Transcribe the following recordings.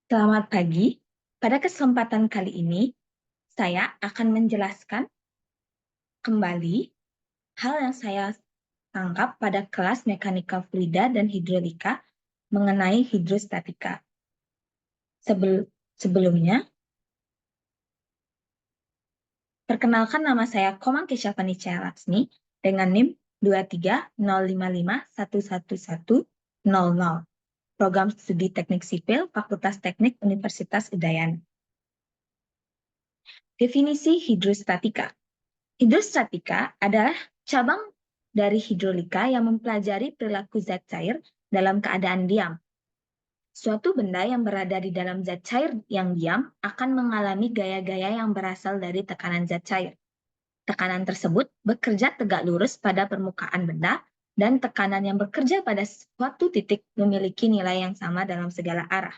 Selamat pagi. Pada kesempatan kali ini, saya akan menjelaskan kembali hal yang saya tangkap pada kelas mekanika fluida dan hidrolika mengenai hidrostatika. Sebelumnya, perkenalkan nama saya Komang Kesyafani Laksmi dengan NIM 23055111100, Program Studi Teknik Sipil, Fakultas Teknik Universitas Udayana. Definisi hidrostatika. Hidrostatika adalah cabang dari hidrolika yang mempelajari perilaku zat cair dalam keadaan diam. Suatu benda yang berada di dalam zat cair yang diam akan mengalami gaya-gaya yang berasal dari tekanan zat cair. Tekanan tersebut bekerja tegak lurus pada permukaan benda, dan tekanan yang bekerja pada suatu titik memiliki nilai yang sama dalam segala arah.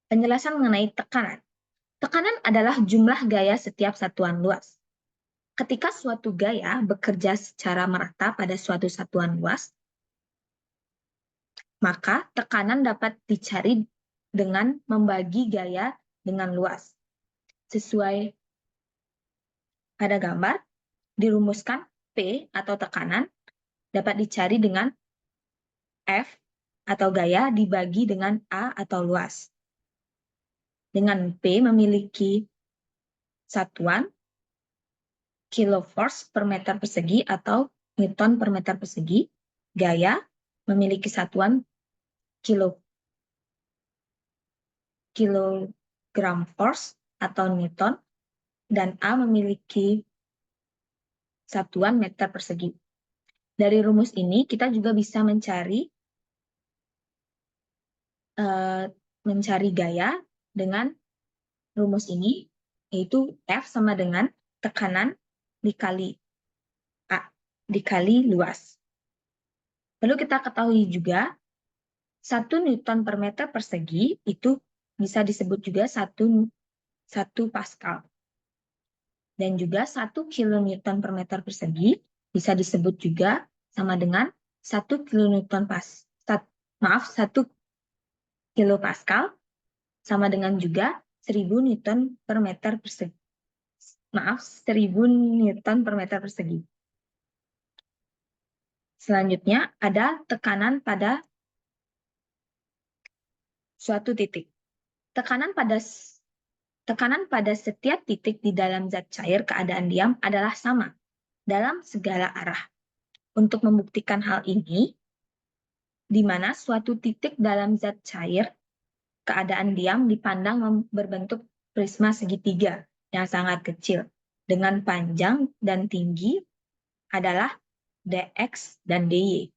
Penjelasan mengenai tekanan. Tekanan adalah jumlah gaya setiap satuan luas. Ketika suatu gaya bekerja secara merata pada suatu satuan luas, maka tekanan dapat dicari dengan membagi gaya dengan luas. Sesuai pada gambar, dirumuskan P atau tekanan dapat dicari dengan F atau gaya dibagi dengan A atau luas. Dengan P memiliki satuan kiloforce per meter persegi atau Newton per meter persegi, gaya memiliki satuan kilogram force atau Newton, dan A memiliki satuan meter persegi. Dari rumus ini kita juga bisa mencari gaya dengan rumus ini, yaitu F sama dengan tekanan dikali A dikali luas. Lalu kita ketahui juga 1 Newton per meter persegi itu bisa disebut juga 1 Pascal. Dan juga 1 kilonewton per meter persegi bisa disebut juga sama dengan 1 kilopascal sama dengan juga 1000 Newton per meter persegi. 1000 Newton per meter persegi. Selanjutnya ada tekanan pada suatu titik. Tekanan pada setiap titik di dalam zat cair keadaan diam adalah sama dalam segala arah. Untuk membuktikan hal ini, di mana suatu titik dalam zat cair keadaan diam dipandang berbentuk prisma segitiga yang sangat kecil dengan panjang dan tinggi adalah dx dan dy.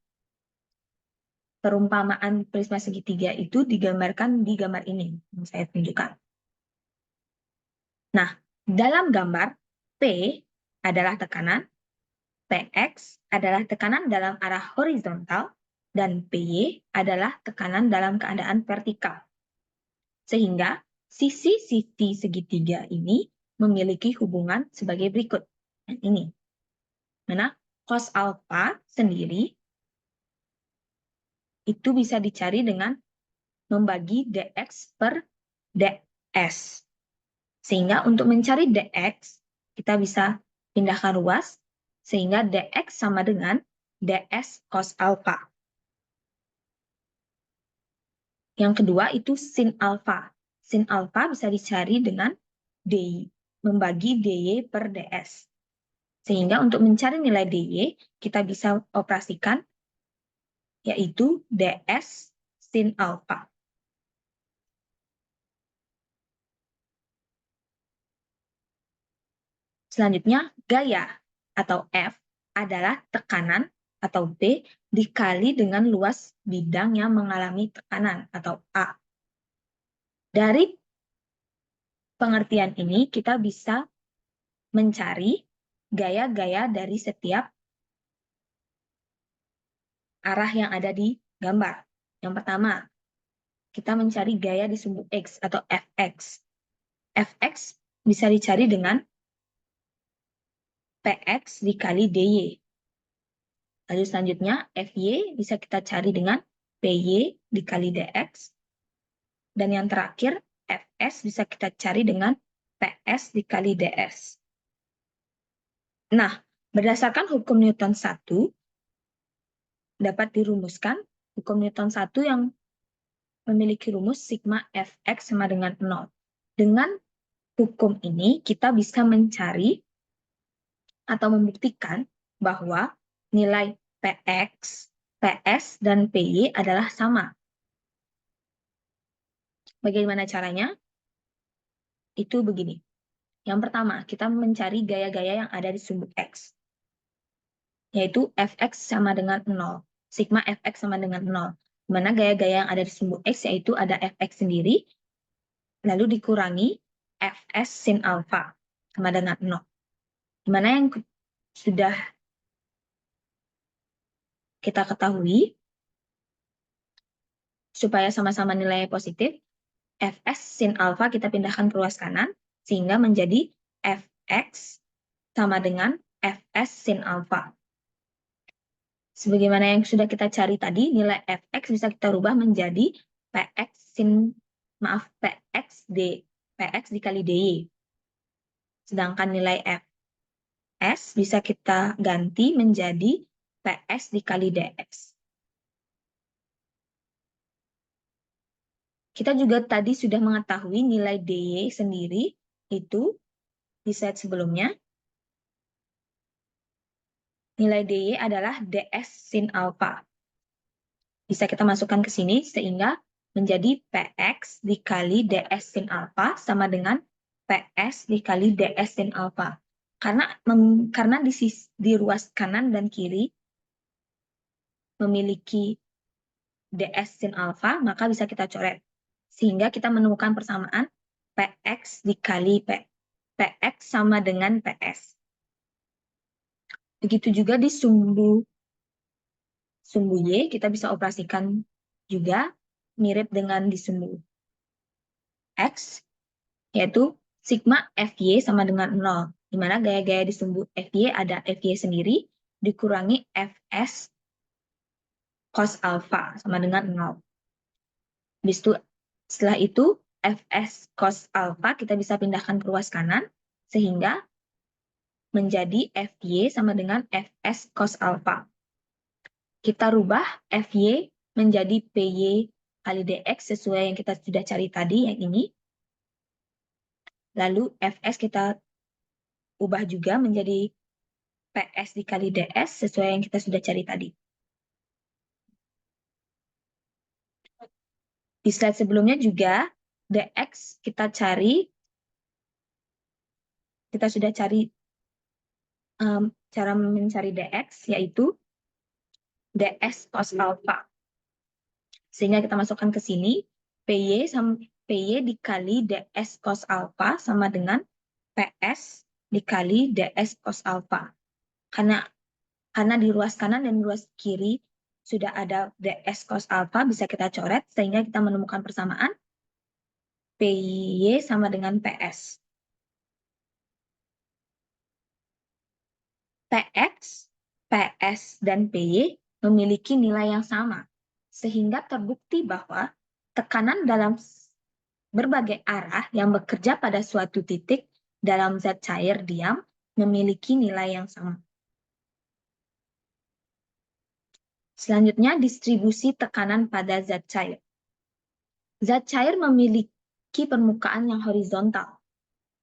Perumpamaan prisma segitiga itu digambarkan di gambar ini yang saya tunjukkan. Nah, dalam gambar, P adalah tekanan, Px adalah tekanan dalam arah horizontal, dan Py adalah tekanan dalam keadaan vertikal. Sehingga sisi-sisi segitiga ini memiliki hubungan sebagai berikut. Ini. Mana cos alpha sendiri itu bisa dicari dengan membagi dx per ds. Sehingga untuk mencari dx, kita bisa pindahkan ruas, sehingga dx sama dengan ds cos alpha. Yang kedua itu sin alpha. Sin alpha bisa dicari dengan dy, membagi dy per ds. Sehingga untuk mencari nilai dy, kita bisa operasikan, yaitu ds sin alpha. Selanjutnya, gaya atau F adalah tekanan atau B dikali dengan luas bidang yang mengalami tekanan atau A. Dari pengertian ini, kita bisa mencari gaya-gaya dari setiap arah yang ada di gambar. Yang pertama, kita mencari gaya di sumbu X atau Fx. Fx bisa dicari dengan Px dikali dy. Lalu selanjutnya, Fy bisa kita cari dengan Py dikali dx. Dan yang terakhir, Fs bisa kita cari dengan Ps dikali ds. Nah, berdasarkan hukum Newton 1, dapat dirumuskan hukum Newton 1 yang memiliki rumus sigma Fx sama dengan 0. Dengan hukum ini, kita bisa mencari atau membuktikan bahwa nilai Px, Ps, dan Py adalah sama. Bagaimana caranya? Itu begini. Yang pertama, kita mencari gaya-gaya yang ada di sumbu X, yaitu Fx sama dengan 0. Sigma Fx sama dengan 0. Di mana gaya-gaya yang ada di sumbu X yaitu ada Fx sendiri, lalu dikurangi Fs sin alfa sama dengan 0. Di mana yang sudah kita ketahui, supaya sama-sama nilainya positif, Fs sin alfa kita pindahkan ke ruas kanan, sehingga menjadi Fx sama dengan Fs sin alfa. Sebagaimana yang sudah kita cari tadi, nilai Fx bisa kita rubah menjadi Px dikali dy. Sedangkan nilai Fs bisa kita ganti menjadi Ps dikali ds. Kita juga tadi sudah mengetahui nilai dy sendiri itu di slide sebelumnya. Nilai dy adalah ds sin alfa. Bisa kita masukkan ke sini sehingga menjadi Px dikali ds sin alfa sama dengan Ps dikali ds sin alfa. Karena di ruas kanan dan kiri memiliki ds sin alfa, maka bisa kita coret. Sehingga kita menemukan persamaan Px dikali Px sama dengan Ps. Begitu juga di sumbu Y, kita bisa operasikan juga mirip dengan di sumbu X, yaitu sigma Fy sama dengan 0, di mana gaya-gaya di sumbu Fy ada Fy sendiri dikurangi Fs cos alfa sama dengan 0. Setelah itu, Fs cos alfa kita bisa pindahkan ke ruas kanan, sehingga menjadi Fy sama dengan Fs cos alfa. Kita rubah Fy menjadi Py kali dx sesuai yang kita sudah cari tadi, yang ini. Lalu Fs kita ubah juga menjadi Ps dikali ds sesuai yang kita sudah cari tadi. Di slide sebelumnya juga dx kita sudah cari cara mencari dx, yaitu ds cos alfa. Sehingga kita masukkan ke sini, Py dikali ds cos alfa sama dengan Ps dikali ds cos alfa. Karena di ruas kanan dan ruas kiri sudah ada ds cos alfa, bisa kita coret sehingga kita menemukan persamaan Py sama dengan Ps. Px, Ps, dan Py memiliki nilai yang sama, sehingga terbukti bahwa tekanan dalam berbagai arah yang bekerja pada suatu titik dalam zat cair diam memiliki nilai yang sama. Selanjutnya, distribusi tekanan pada zat cair. Zat cair memiliki permukaan yang horizontal.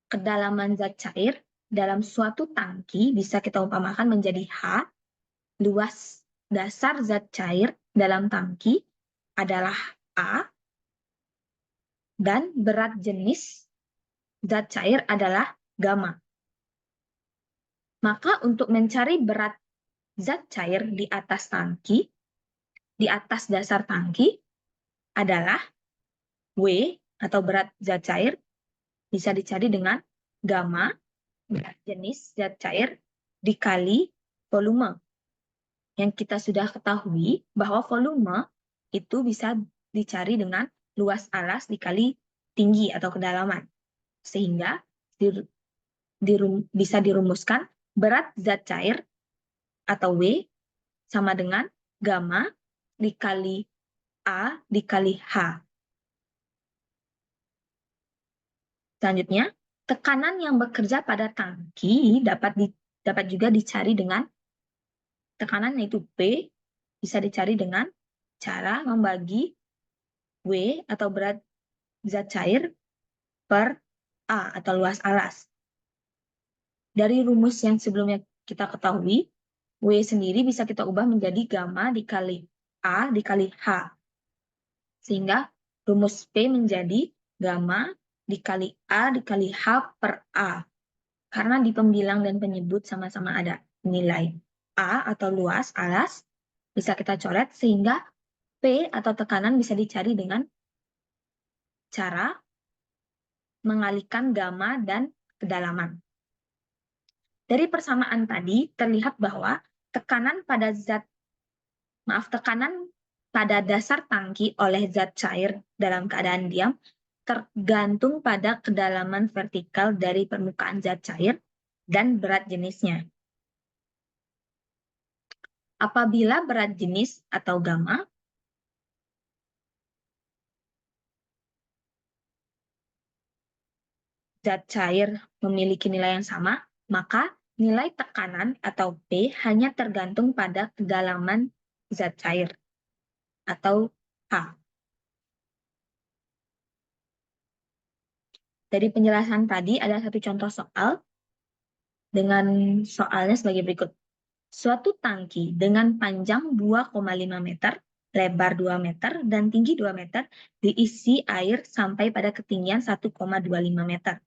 Kedalaman zat cair dalam suatu tangki bisa kita umpamakan menjadi H. Luas dasar zat cair dalam tangki adalah A. Dan berat jenis zat cair adalah gamma. Maka untuk mencari berat zat cair di atas tangki, di atas dasar tangki adalah W atau berat zat cair bisa dicari dengan gamma, berat jenis zat cair, dikali volume. Yang kita sudah ketahui bahwa volume itu bisa dicari dengan luas alas dikali tinggi atau kedalaman. Sehingga bisa dirumuskan berat zat cair atau W sama dengan gamma dikali A dikali H. Selanjutnya, tekanan yang bekerja pada tangki dapat juga dicari dengan tekanan, yaitu P, bisa dicari dengan cara membagi W atau berat zat cair per A atau luas alas. Dari rumus yang sebelumnya kita ketahui, W sendiri bisa kita ubah menjadi gamma dikali A dikali H. Sehingga rumus P menjadi gamma dikali A dikali H per A. Karena di pembilang dan penyebut sama-sama ada nilai A atau luas alas, bisa kita coret sehingga P atau tekanan bisa dicari dengan cara mengalihkan gamma dan kedalaman. Dari persamaan tadi terlihat bahwa tekanan pada dasar tangki oleh zat cair dalam keadaan diam tergantung pada kedalaman vertikal dari permukaan zat cair dan berat jenisnya. Apabila berat jenis atau gamma zat cair memiliki nilai yang sama, maka nilai tekanan atau P hanya tergantung pada kedalaman zat cair atau H. Dari penjelasan tadi ada satu contoh soal dengan soalnya sebagai berikut. Suatu tangki dengan panjang 2,5 meter, lebar 2 meter, dan tinggi 2 meter diisi air sampai pada ketinggian 1,25 meter.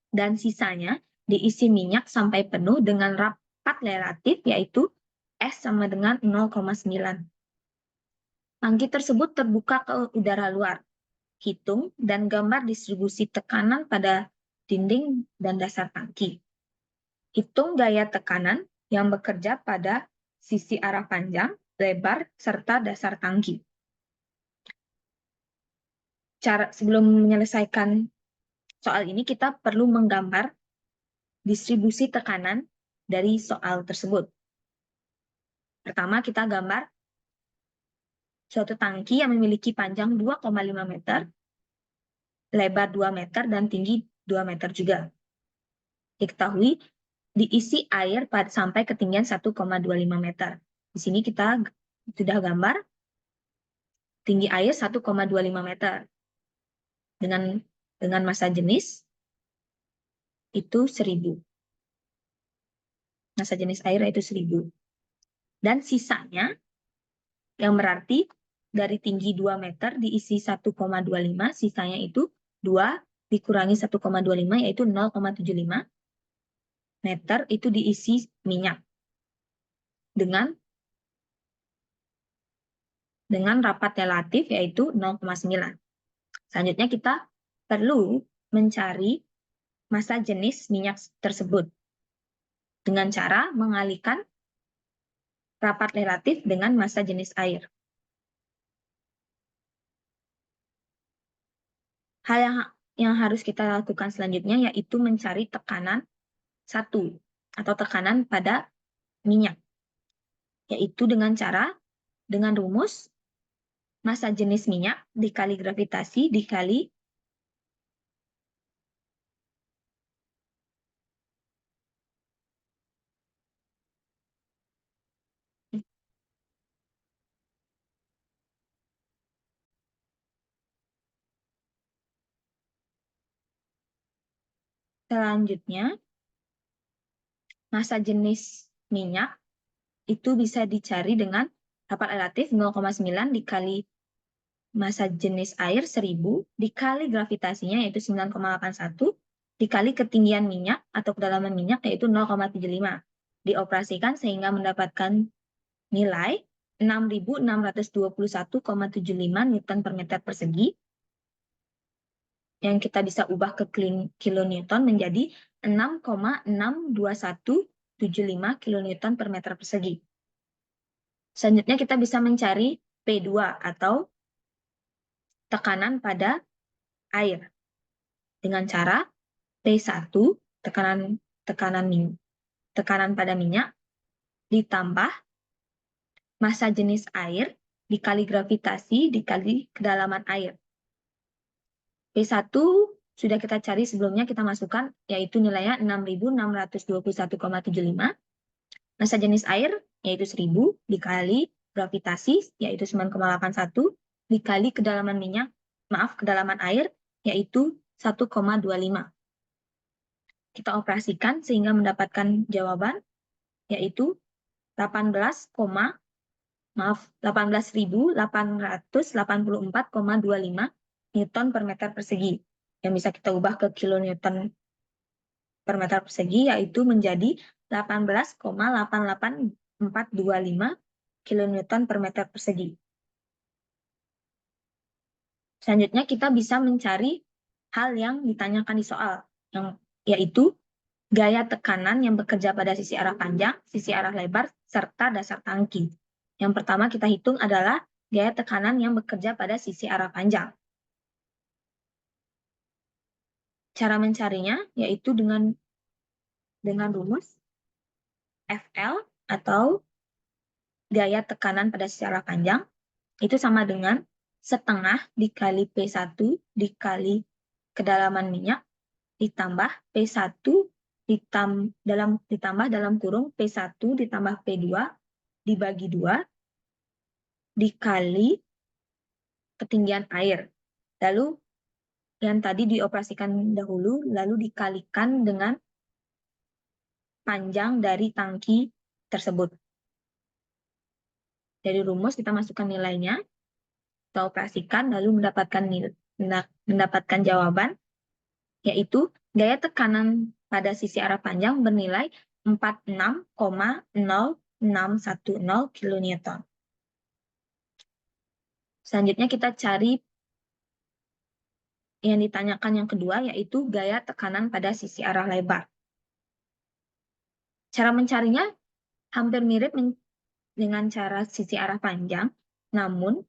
Dan sisanya diisi minyak sampai penuh dengan rapat relatif, yaitu S sama dengan 0,9. Tangki tersebut terbuka ke udara luar. Hitung dan gambar distribusi tekanan pada dinding dan dasar tangki. Hitung gaya tekanan yang bekerja pada sisi arah panjang, lebar, serta dasar tangki. Sebelum menyelesaikan soal ini, kita perlu menggambar distribusi tekanan dari soal tersebut. Pertama, kita gambar suatu tangki yang memiliki panjang 2,5 meter, lebar 2 meter, dan tinggi 2 meter juga. Diketahui diisi air sampai ketinggian 1,25 meter. Di sini kita sudah gambar tinggi air 1,25 meter. Dengan massa jenis itu 1000. Massa jenis air itu 1000. Dan sisanya, yang berarti dari tinggi 2 meter diisi 1,25, sisanya itu 2 dikurangi 1,25, yaitu 0,75 meter, itu diisi minyak. Dengan rapat relatif, yaitu 0,9. Selanjutnya kita perlu mencari massa jenis minyak tersebut dengan cara mengalihkan rapat relatif dengan massa jenis air. Hal yang harus kita lakukan selanjutnya yaitu mencari tekanan 1 atau tekanan pada minyak, yaitu dengan rumus massa jenis minyak dikali gravitasi dikali selanjutnya massa jenis minyak itu bisa dicari dengan rapat relatif 0,9 dikali massa jenis air 1000 dikali gravitasinya yaitu 9,81 dikali ketinggian minyak atau kedalaman minyak yaitu 0,75. Dioperasikan sehingga mendapatkan nilai 6.621,75 Newton per meter persegi yang kita bisa ubah ke kilonewton menjadi 6,62175 kilonewton per meter persegi. Selanjutnya kita bisa mencari P2 atau tekanan pada air dengan cara P1 tekanan pada minyak ditambah massa jenis air dikali gravitasi dikali kedalaman air. P1 sudah kita cari sebelumnya, kita masukkan, yaitu nilainya 6.621,75. Massa jenis air, yaitu 1000, dikali gravitasi, yaitu 9,81, dikali kedalaman minyak, kedalaman air, yaitu 1,25. Kita operasikan sehingga mendapatkan jawaban, yaitu 18.884,25 Newton per meter persegi. Yang bisa kita ubah ke kilonewton per meter persegi, yaitu menjadi 18,88425 kilonewton per meter persegi. Selanjutnya kita bisa mencari hal yang ditanyakan di soal, yaitu gaya tekanan yang bekerja pada sisi arah panjang, sisi arah lebar, serta dasar tangki. Yang pertama kita hitung adalah gaya tekanan yang bekerja pada sisi arah panjang. Cara mencarinya yaitu dengan rumus FL atau gaya tekanan pada sisi arah panjang itu sama dengan setengah dikali P1 dikali kedalaman minyak ditambah P1 ditambah dalam kurung P1 ditambah P2 dibagi 2 dikali ketinggian air. Lalu yang tadi dioperasikan dahulu, lalu dikalikan dengan panjang dari tangki tersebut. Dari rumus kita masukkan nilainya, kita operasikan, lalu mendapatkan jawaban, yaitu gaya tekanan pada sisi arah panjang bernilai 46,0610 kN. Selanjutnya kita cari yang ditanyakan yang kedua, yaitu gaya tekanan pada sisi arah lebar. Cara mencarinya hampir mirip dengan cara sisi arah panjang, namun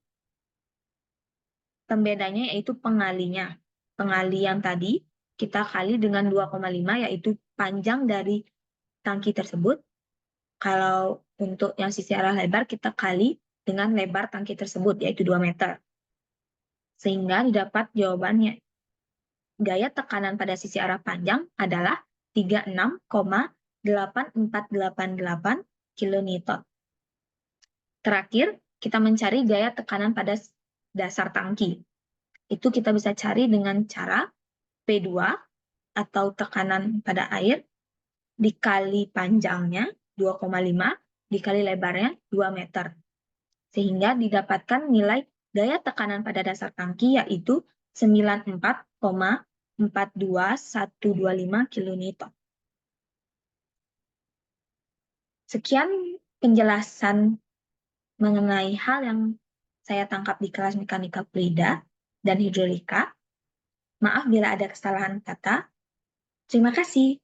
pembedanya yaitu pengalinya. Pengali yang tadi kita kali dengan 2,5, yaitu panjang dari tangki tersebut. Kalau untuk yang sisi arah lebar, kita kali dengan lebar tangki tersebut, yaitu 2 meter. Sehingga didapat jawabannya. Gaya tekanan pada sisi arah panjang adalah 36,8488 kN. Terakhir, kita mencari gaya tekanan pada dasar tangki. Itu kita bisa cari dengan cara P2 atau tekanan pada air dikali panjangnya 2,5 dikali lebarnya 2 meter. Sehingga didapatkan nilai gaya tekanan pada dasar tangki yaitu 94,42125 kN. Sekian penjelasan mengenai hal yang saya tangkap di kelas mekanika fluida dan hidrolika. Maaf bila ada kesalahan kata. Terima kasih.